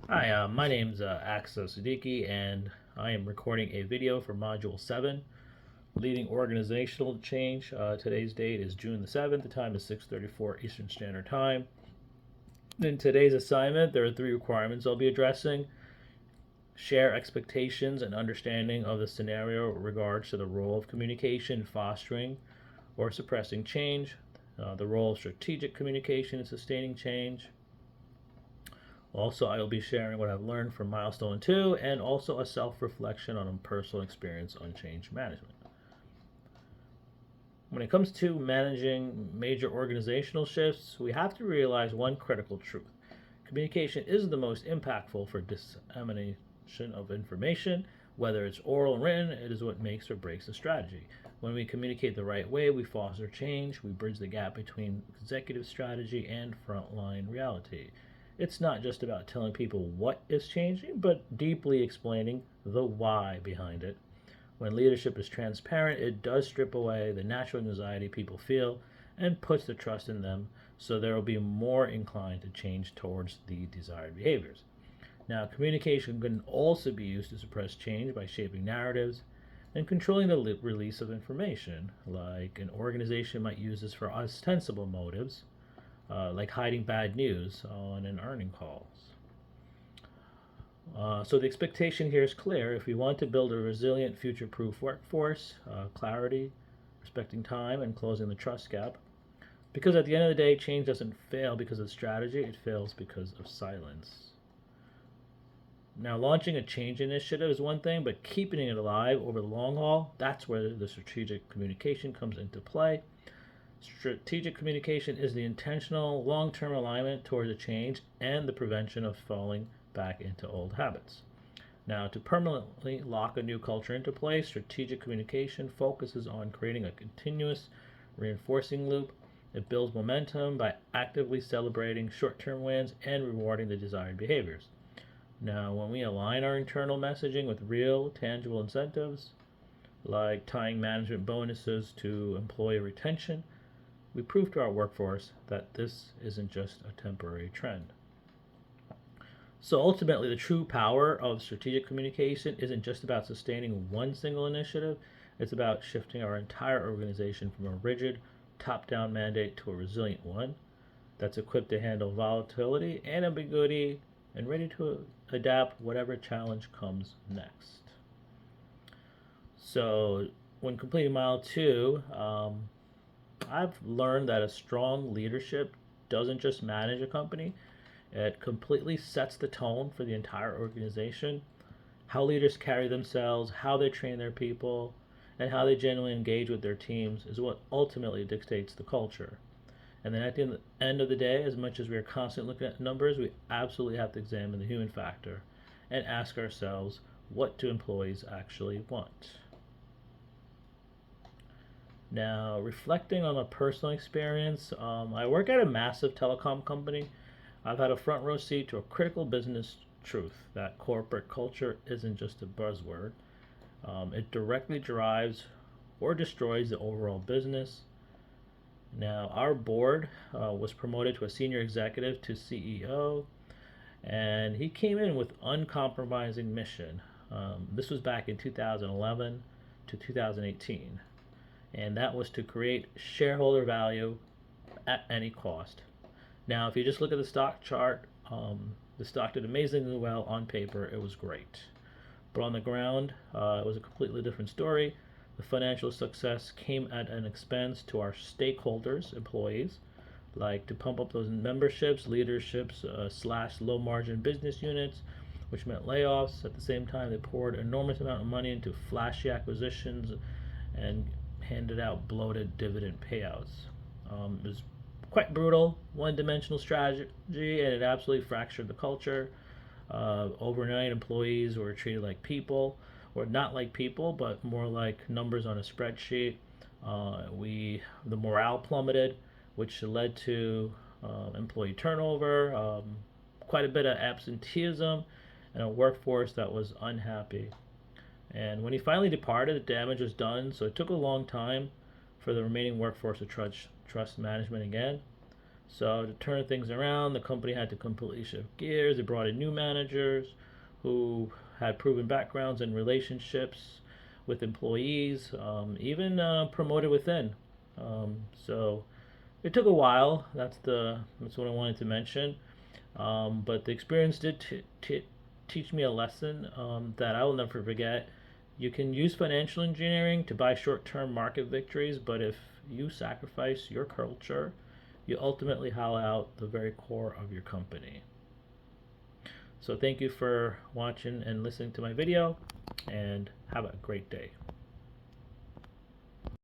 Hi, my name's Axel Siddiqui, and I am recording a video for Module 7, Leading Organizational Change. Today's date is June the 7th. The time is 6:34 Eastern Standard Time. In today's assignment, there are three requirements I'll be addressing. Share expectations and understanding of the scenario in regards to the role of communication, fostering or suppressing change, the role of strategic communication in sustaining change. Also, I will be sharing what I've learned from Milestone 2 and also a self reflection on a personal experience on change management. When it comes to managing major organizational shifts, we have to realize one critical truth: communication is the most impactful for dissemination of information. Whether it's oral or written, it is what makes or breaks a strategy. When we communicate the right way, we foster change, we bridge the gap between executive strategy and frontline reality. It's not just about telling people what is changing, but deeply explaining the why behind it. When leadership is transparent, it does strip away the natural anxiety people feel and puts the trust in them, so they will be more inclined to change towards the desired behaviors. Now, communication can also be used to suppress change by shaping narratives and controlling the release of information. Like an organization might use this for ostensible motives, like hiding bad news on an earning calls. So the expectation here is clear. If we want to build a resilient, future-proof workforce, clarity, respecting time, and closing the trust gap. Because at the end of the day, change doesn't fail because of strategy; it fails because of silence. Now, launching a change initiative is one thing, but keeping it alive over the long haul—that's where the strategic communication comes into play. Strategic communication is the intentional, long term alignment towards a change and the prevention of falling back into old habits. Now, to permanently lock a new culture into place, strategic communication focuses on creating a continuous reinforcing loop. It builds momentum by actively celebrating short term wins and rewarding the desired behaviors. Now, when we align our internal messaging with real, tangible incentives, like tying management bonuses to employee retention, we prove to our workforce that this isn't just a temporary trend. So ultimately, the true power of strategic communication isn't just about sustaining one single initiative, it's about shifting our entire organization from a rigid, top down mandate to a resilient one that's equipped to handle volatility and ambiguity and ready to adapt whatever challenge comes next. So, when completing mile two, I've learned that a strong leadership doesn't just manage a company, it completely sets the tone for the entire organization. How leaders carry themselves, how they train their people, and how they genuinely engage with their teams is what ultimately dictates the culture. And then at the end of the day, as much as we are constantly looking at numbers, we absolutely have to examine the human factor and ask ourselves, what do employees actually want? Now, reflecting on a personal experience, I work at a massive telecom company. I've had a front row seat to a critical business truth that corporate culture isn't just a buzzword. It directly drives or destroys the overall business. Now, our board was promoted to a senior executive to CEO, and he came in with uncompromising mission. This was back in 2011 to 2018, and that was to create shareholder value at any cost. Now, if you just look at the stock chart, the stock did amazingly well on paper. It was great. But on the ground, it was a completely different story. The financial success came at an expense to our stakeholders, employees, like to pump up those memberships, leaderships, slash low margin business units, which meant layoffs. At the same time, they poured an enormous amount of money into flashy acquisitions and handed out bloated dividend payouts. It was quite brutal, one dimensional strategy, and it absolutely fractured the culture. Overnight, employees were treated like people, or not like people, but more like numbers on a spreadsheet. The morale plummeted, which led to employee turnover, quite a bit of absenteeism, and a workforce that was unhappy. And when he finally departed, the damage was done, so it took a long time for the remaining workforce to trust management again. So to turn things around, the company had to completely shift gears. They brought in new managers who had proven backgrounds and relationships with employees, even promoted within. So it took a while. That's what I wanted to mention. But the experience did teach me a lesson that I will never forget. You can use financial engineering to buy short-term market victories, but if you sacrifice your culture, you ultimately hollow out the very core of your company. So thank you for watching and listening to my video, and have a great day.